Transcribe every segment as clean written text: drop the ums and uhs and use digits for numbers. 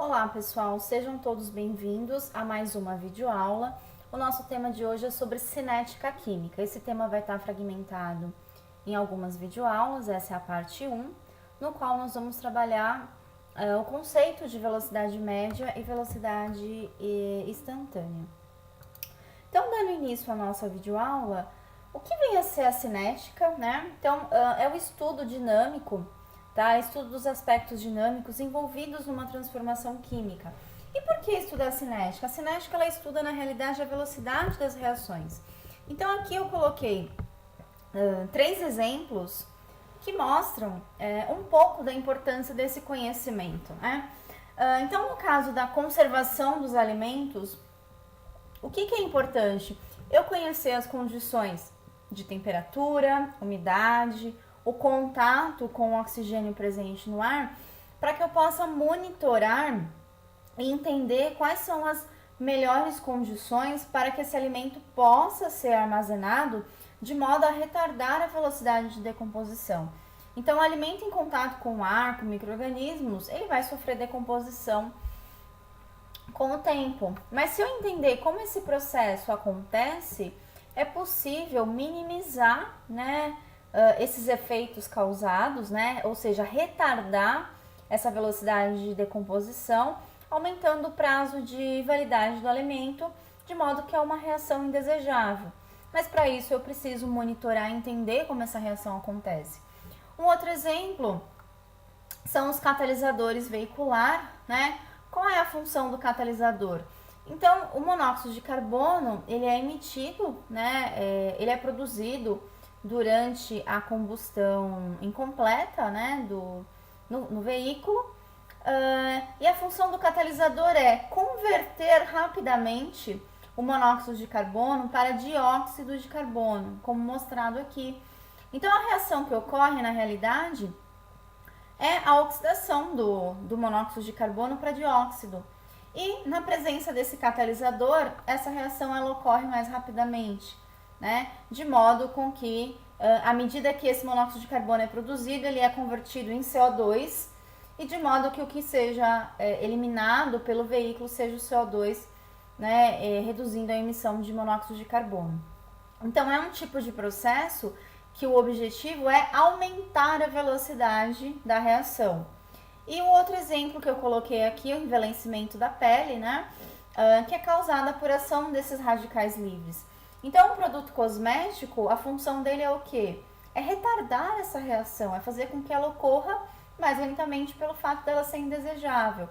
Olá pessoal, sejam todos bem-vindos a mais uma videoaula. O nosso tema de hoje é sobre cinética química. Esse tema vai estar fragmentado em algumas videoaulas, essa é a parte 1, no qual nós vamos trabalhar o conceito de velocidade média e velocidade instantânea. Então, dando início à nossa videoaula, o que vem a ser a cinética, né? Então, é o estudo dinâmico, tá? Estudo dos aspectos dinâmicos envolvidos numa transformação química. E por que estudar a cinética? A cinética, ela estuda, na realidade, a velocidade das reações. Então, aqui eu coloquei 3 exemplos que mostram um pouco da importância desse conhecimento, né? Então, no caso da conservação dos alimentos, o que é importante? Eu conhecer as condições de temperatura, umidade, o contato com o oxigênio presente no ar, para que eu possa monitorar e entender quais são as melhores condições para que esse alimento possa ser armazenado de modo a retardar a velocidade de decomposição. Então, o alimento em contato com o ar, com micro-organismos, ele vai sofrer decomposição com o tempo. Mas se eu entender como esse processo acontece, é possível minimizar, né, esses efeitos causados, né, ou seja, retardar essa velocidade de decomposição, aumentando o prazo de validade do alimento, de modo que é uma reação indesejável. Mas para isso eu preciso monitorar e entender como essa reação acontece. Um outro exemplo são os catalisadores veicular, né? Qual é a função do catalisador? Então, o monóxido de carbono, ele é emitido, né? Ele é produzido durante a combustão incompleta, né? No veículo. E a função do catalisador é converter rapidamente o monóxido de carbono para dióxido de carbono, como mostrado aqui. Então, a reação que ocorre na realidade é a oxidação do monóxido de carbono para dióxido. E na presença desse catalisador, essa reação ela ocorre mais rapidamente, né? De modo com que, à medida que esse monóxido de carbono é produzido, ele é convertido em CO2 e de modo que o que seja eliminado pelo veículo seja o CO2, né? Reduzindo a emissão de monóxido de carbono. Então, é um tipo de processo que o objetivo é aumentar a velocidade da reação. E um outro exemplo que eu coloquei aqui é o envelhecimento da pele, né? Que é causada por ação desses radicais livres. Então, o produto cosmético, a função dele é o quê? É retardar essa reação, é fazer com que ela ocorra mais lentamente pelo fato dela ser indesejável.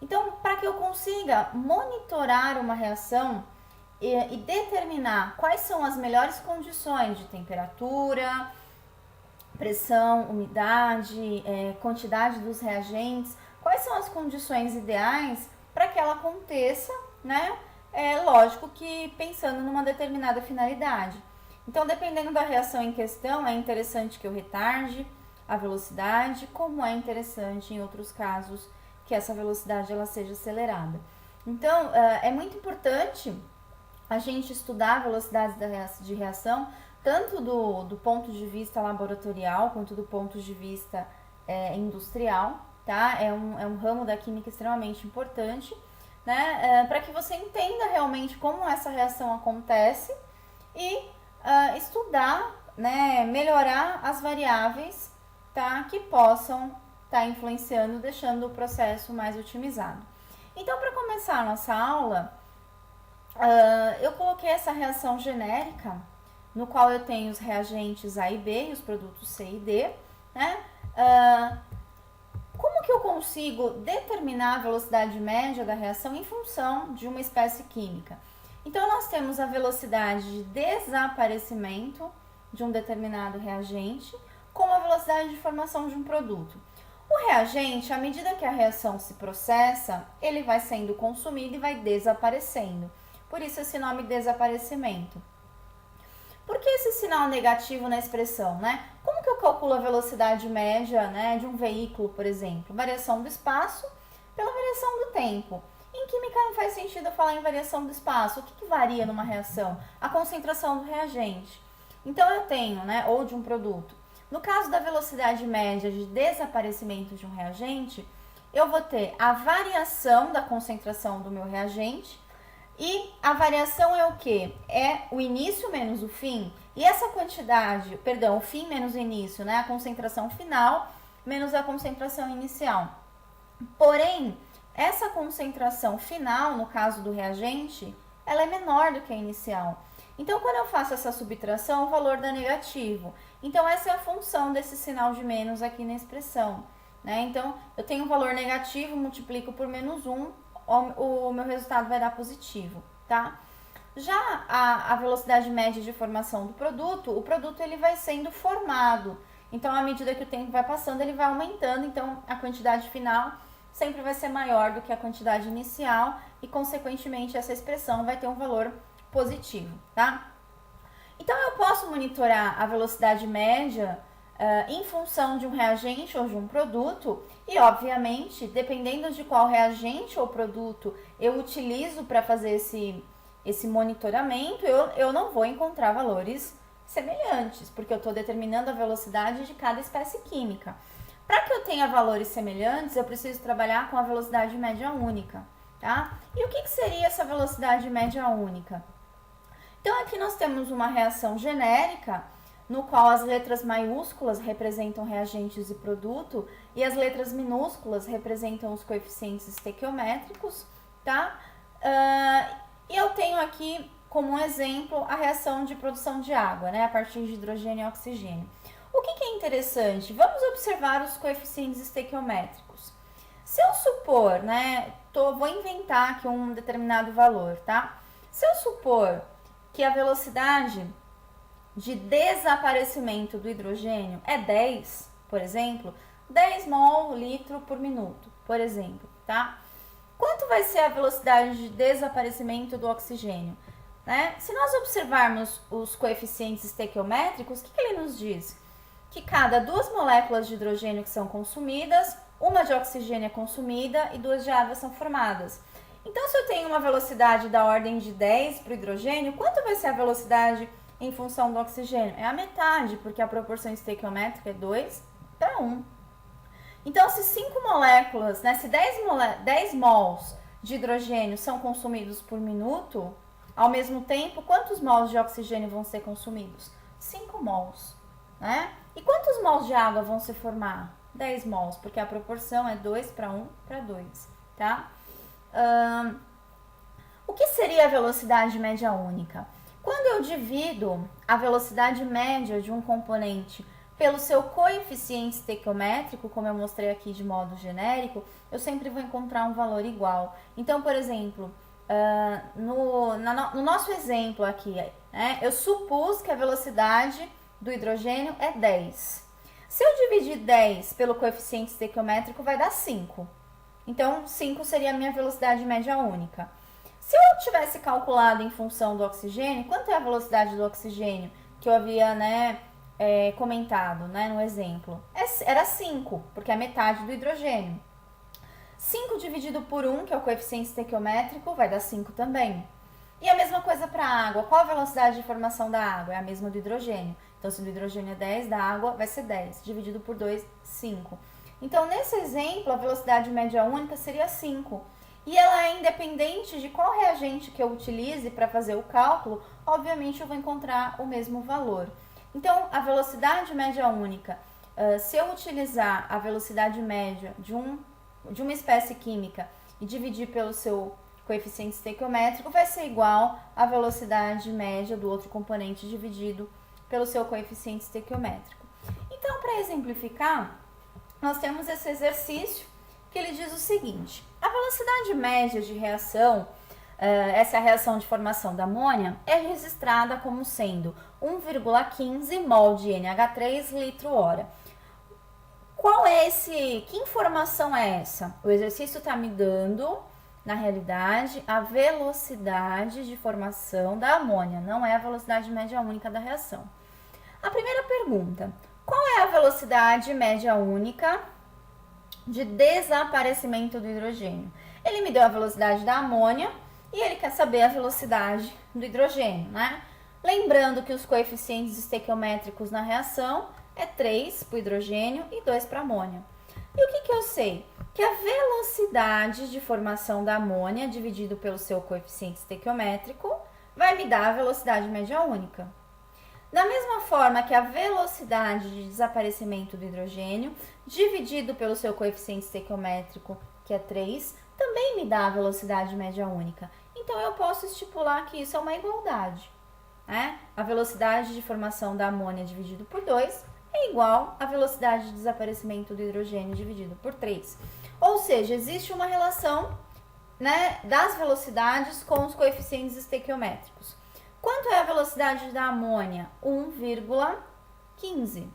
Então, para que eu consiga monitorar uma reação e determinar quais são as melhores condições de temperatura, pressão, umidade, quantidade dos reagentes, quais são as condições ideais para que ela aconteça, né? Lógico que pensando numa determinada finalidade. Então, dependendo da reação em questão, é interessante que eu retarde a velocidade, como é interessante em outros casos que essa velocidade ela seja acelerada. Então, é muito importante a gente estudar velocidades de reação, tanto do ponto de vista laboratorial, quanto do ponto de vista industrial, tá? É um ramo da química extremamente importante, né? Para que você entenda realmente como essa reação acontece e estudar, né? Melhorar as variáveis, tá? Que possam estar influenciando, deixando o processo mais otimizado. Então, para começar a nossa aula, eu coloquei essa reação genérica, no qual eu tenho os reagentes A e B e os produtos C e D, né? Como que eu consigo determinar a velocidade média da reação em função de uma espécie química? Então, nós temos a velocidade de desaparecimento de um determinado reagente com a velocidade de formação de um produto. O reagente, à medida que a reação se processa, ele vai sendo consumido e vai desaparecendo. Por isso esse nome desaparecimento. Por que esse sinal negativo na expressão, né? Como que eu calculo a velocidade média, né, de um veículo, por exemplo? Variação do espaço pela variação do tempo. Em química não faz sentido eu falar em variação do espaço. O que varia numa reação? A concentração do reagente. Então eu tenho, né, ou de um produto. No caso da velocidade média de desaparecimento de um reagente, eu vou ter a variação da concentração do meu reagente. E a variação é o quê? É o início menos o fim. E essa quantidade, perdão, o fim menos o início, né? A concentração final menos a concentração inicial. Porém, essa concentração final, no caso do reagente, ela é menor do que a inicial. Então, quando eu faço essa subtração, o valor dá negativo. Então, essa é a função desse sinal de menos aqui na expressão, né? Então, eu tenho um valor negativo, multiplico por menos 1, o meu resultado vai dar positivo, tá? Já a velocidade média de formação do produto, o produto ele vai sendo formado. Então, à medida que o tempo vai passando, ele vai aumentando. Então, a quantidade final sempre vai ser maior do que a quantidade inicial e, consequentemente, essa expressão vai ter um valor positivo, tá? Então, eu posso monitorar a velocidade média em função de um reagente ou de um produto e, obviamente, dependendo de qual reagente ou produto eu utilizo para fazer esse monitoramento, eu não vou encontrar valores semelhantes, porque eu estou determinando a velocidade de cada espécie química. Para que eu tenha valores semelhantes, eu preciso trabalhar com a velocidade média única, tá? E o que seria essa velocidade média única? Então, aqui nós temos uma reação genérica, no qual as letras maiúsculas representam reagentes e produto, e as letras minúsculas representam os coeficientes estequiométricos, tá? E eu tenho aqui como um exemplo a reação de produção de água, né, a partir de hidrogênio e oxigênio. O que é interessante? Vamos observar os coeficientes estequiométricos. Se eu supor, né, vou inventar aqui um determinado valor, tá? Se eu supor que a velocidade de desaparecimento do hidrogênio é 10, por exemplo, 10 mol litro por minuto, por exemplo, tá? Quanto vai ser a velocidade de desaparecimento do oxigênio? Né? Se nós observarmos os coeficientes estequiométricos, o que ele nos diz? Que cada 2 moléculas de hidrogênio que são consumidas, uma de oxigênio é consumida e 2 de água são formadas. Então, se eu tenho uma velocidade da ordem de 10 para o hidrogênio, quanto vai ser a velocidade em função do oxigênio? É a metade, porque a proporção estequiométrica é 2 para 1. Então, se 5 moléculas, né, se 10 mols de hidrogênio são consumidos por minuto, ao mesmo tempo, quantos mols de oxigênio vão ser consumidos? 5 mols, né? E quantos mols de água vão se formar? 10 mols, porque a proporção é 2 para 1 para 2, tá? O que seria a velocidade média única? Quando eu divido a velocidade média de um componente pelo seu coeficiente estequiométrico, como eu mostrei aqui de modo genérico, eu sempre vou encontrar um valor igual. Então, por exemplo, no nosso exemplo aqui, né, eu supus que a velocidade do hidrogênio é 10. Se eu dividir 10 pelo coeficiente estequiométrico, vai dar 5. Então, 5 seria a minha velocidade média única. Se eu tivesse calculado em função do oxigênio, quanto é a velocidade do oxigênio que eu havia, né, comentado, né, no exemplo? Era 5, porque é metade do hidrogênio. 5 dividido por 1, que é o coeficiente estequiométrico, vai dar 5 também. E a mesma coisa para a água. Qual a velocidade de formação da água? É a mesma do hidrogênio. Então, se do hidrogênio é 10, da água vai ser 10. Dividido por 2, 5. Então, nesse exemplo, a velocidade média única seria 5. E ela é independente de qual reagente que eu utilize para fazer o cálculo, obviamente eu vou encontrar o mesmo valor. Então, a velocidade média única, se eu utilizar a velocidade média de uma espécie química e dividir pelo seu coeficiente estequiométrico, vai ser igual à velocidade média do outro componente dividido pelo seu coeficiente estequiométrico. Então, para exemplificar, nós temos esse exercício que ele diz o seguinte: a velocidade média de reação, essa é a reação de formação da amônia, é registrada como sendo 1,15 mol de NH3 litro-hora. Que informação é essa? O exercício está me dando, na realidade, a velocidade de formação da amônia, não é a velocidade média única da reação. A primeira pergunta: qual é a velocidade média única de desaparecimento do hidrogênio? Ele me deu a velocidade da amônia e ele quer saber a velocidade do hidrogênio, né? Lembrando que os coeficientes estequiométricos na reação é 3 para o hidrogênio e 2 para a amônia. E o que eu sei? que a velocidade de formação da amônia dividido pelo seu coeficiente estequiométrico vai me dar a velocidade média única. Da mesma forma que a velocidade de desaparecimento do hidrogênio dividido pelo seu coeficiente estequiométrico, que é 3, também me dá a velocidade média única. Então, eu posso estipular que isso é uma igualdade, né? A velocidade de formação da amônia dividido por 2 é igual à velocidade de desaparecimento do hidrogênio dividido por 3. Ou seja, existe uma relação, né, das velocidades com os coeficientes estequiométricos. Quanto é a velocidade da amônia? 1,15.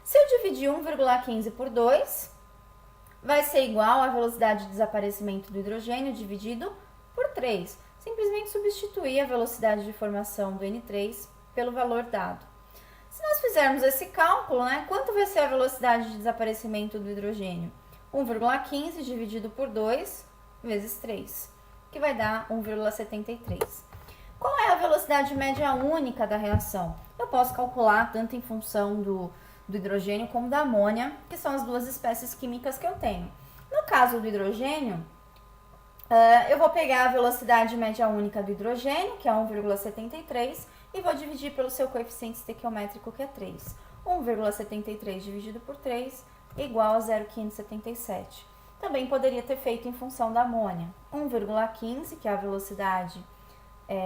Se eu dividir 1,15 por 2, vai ser igual à velocidade de desaparecimento do hidrogênio dividido por 3. Simplesmente substituir a velocidade de formação do N3 pelo valor dado. Se nós fizermos esse cálculo, né, quanto vai ser a velocidade de desaparecimento do hidrogênio? 1,15 dividido por 2 vezes 3, que vai dar 1,73. Qual é a velocidade média única da reação? Eu posso calcular tanto em função do hidrogênio como da amônia, que são as duas espécies químicas que eu tenho. No caso do hidrogênio, eu vou pegar a velocidade média única do hidrogênio, que é 1,73, e vou dividir pelo seu coeficiente estequiométrico, que é 3. 1,73 dividido por 3 é igual a 0,577. Também poderia ter feito em função da amônia. 1,15, que é a velocidade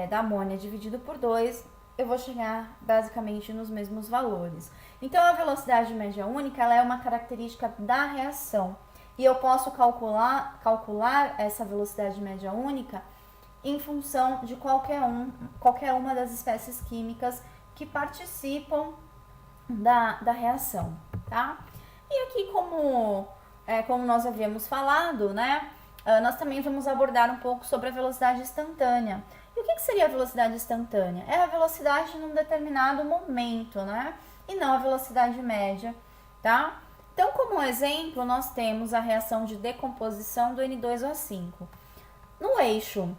da amônia dividido por 2, eu vou chegar basicamente nos mesmos valores. Então, a velocidade média única ela é uma característica da reação. E eu posso calcular essa velocidade média única em função de qualquer uma das espécies químicas que participam da reação, tá? E aqui, como nós havíamos falado, né, nós também vamos abordar um pouco sobre a velocidade instantânea. E o que seria a velocidade instantânea? É a velocidade num determinado momento, né? E não a velocidade média, tá? Então, como exemplo, nós temos a reação de decomposição do N2O5. No eixo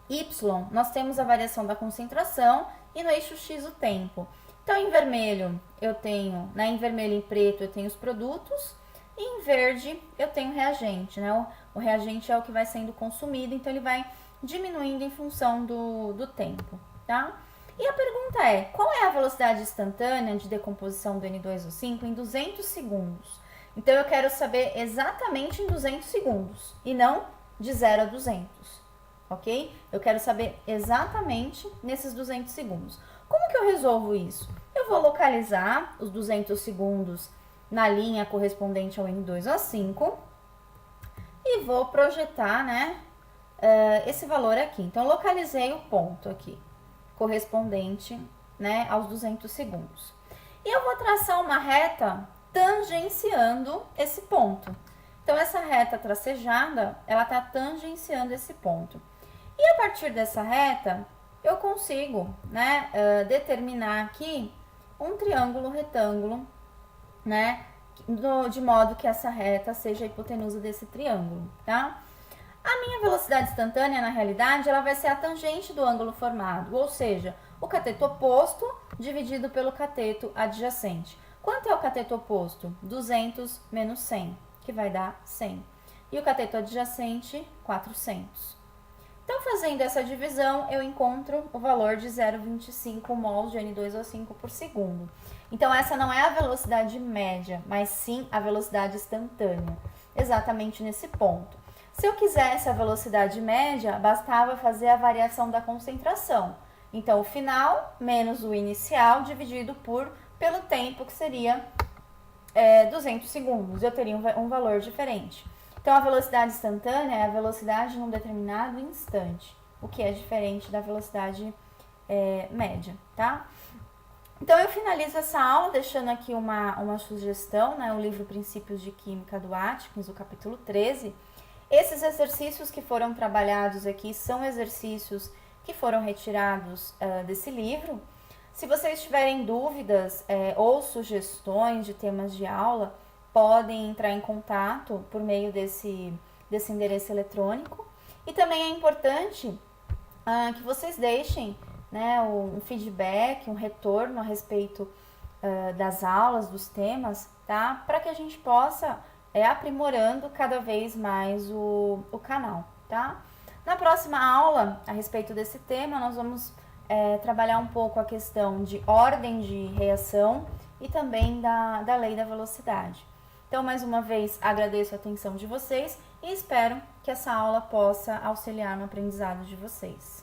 Y, nós temos a variação da concentração e no eixo X o tempo. Então, em vermelho, eu tenho, né, em vermelho e em preto, eu tenho os produtos, e em verde, eu tenho o reagente, né? O reagente é o que vai sendo consumido, então ele vai diminuindo em função do tempo, tá? E a pergunta é, qual é a velocidade instantânea de decomposição do N2O5 em 200 segundos? Então, eu quero saber exatamente em 200 segundos, e não de 0 a 200, ok? Eu quero saber exatamente nesses 200 segundos. Como que eu resolvo isso? Eu vou localizar os 200 segundos na linha correspondente ao N2O5 e vou projetar, né, esse valor aqui. Então, localizei o ponto aqui, correspondente, né, aos 200 segundos. E eu vou traçar uma reta tangenciando esse ponto. Então, essa reta tracejada, ela está tangenciando esse ponto. E a partir dessa reta, eu consigo, né, determinar aqui um triângulo retângulo, né, de modo que essa reta seja a hipotenusa desse triângulo, tá? A minha velocidade instantânea, na realidade, ela vai ser a tangente do ângulo formado, ou seja, o cateto oposto dividido pelo cateto adjacente. Quanto é o cateto oposto? 200 menos 100, que vai dar 100. E o cateto adjacente, 400. Então, fazendo essa divisão, eu encontro o valor de 0,25 mols de N2O5 por segundo. Então, essa não é a velocidade média, mas sim a velocidade instantânea, exatamente nesse ponto. Se eu quisesse a velocidade média, bastava fazer a variação da concentração. Então, o final menos o inicial dividido pelo tempo, que seria 200 segundos. Eu teria um valor diferente. Então, a velocidade instantânea é a velocidade num determinado instante, o que é diferente da velocidade média, tá? Então, eu finalizo essa aula deixando aqui uma sugestão, né? O livro Princípios de Química do Atkins, o capítulo 13. Esses exercícios que foram trabalhados aqui são exercícios que foram retirados desse livro. Se vocês tiverem dúvidas ou sugestões de temas de aula, podem entrar em contato por meio desse endereço eletrônico. E também é importante que vocês deixem, né, um feedback, um retorno a respeito das aulas, dos temas, tá? Para que a gente possa aprimorando cada vez mais o canal, tá? Na próxima aula, a respeito desse tema, nós vamos trabalhar um pouco a questão de ordem de reação e também da lei da velocidade. Então, mais uma vez, agradeço a atenção de vocês e espero que essa aula possa auxiliar no aprendizado de vocês.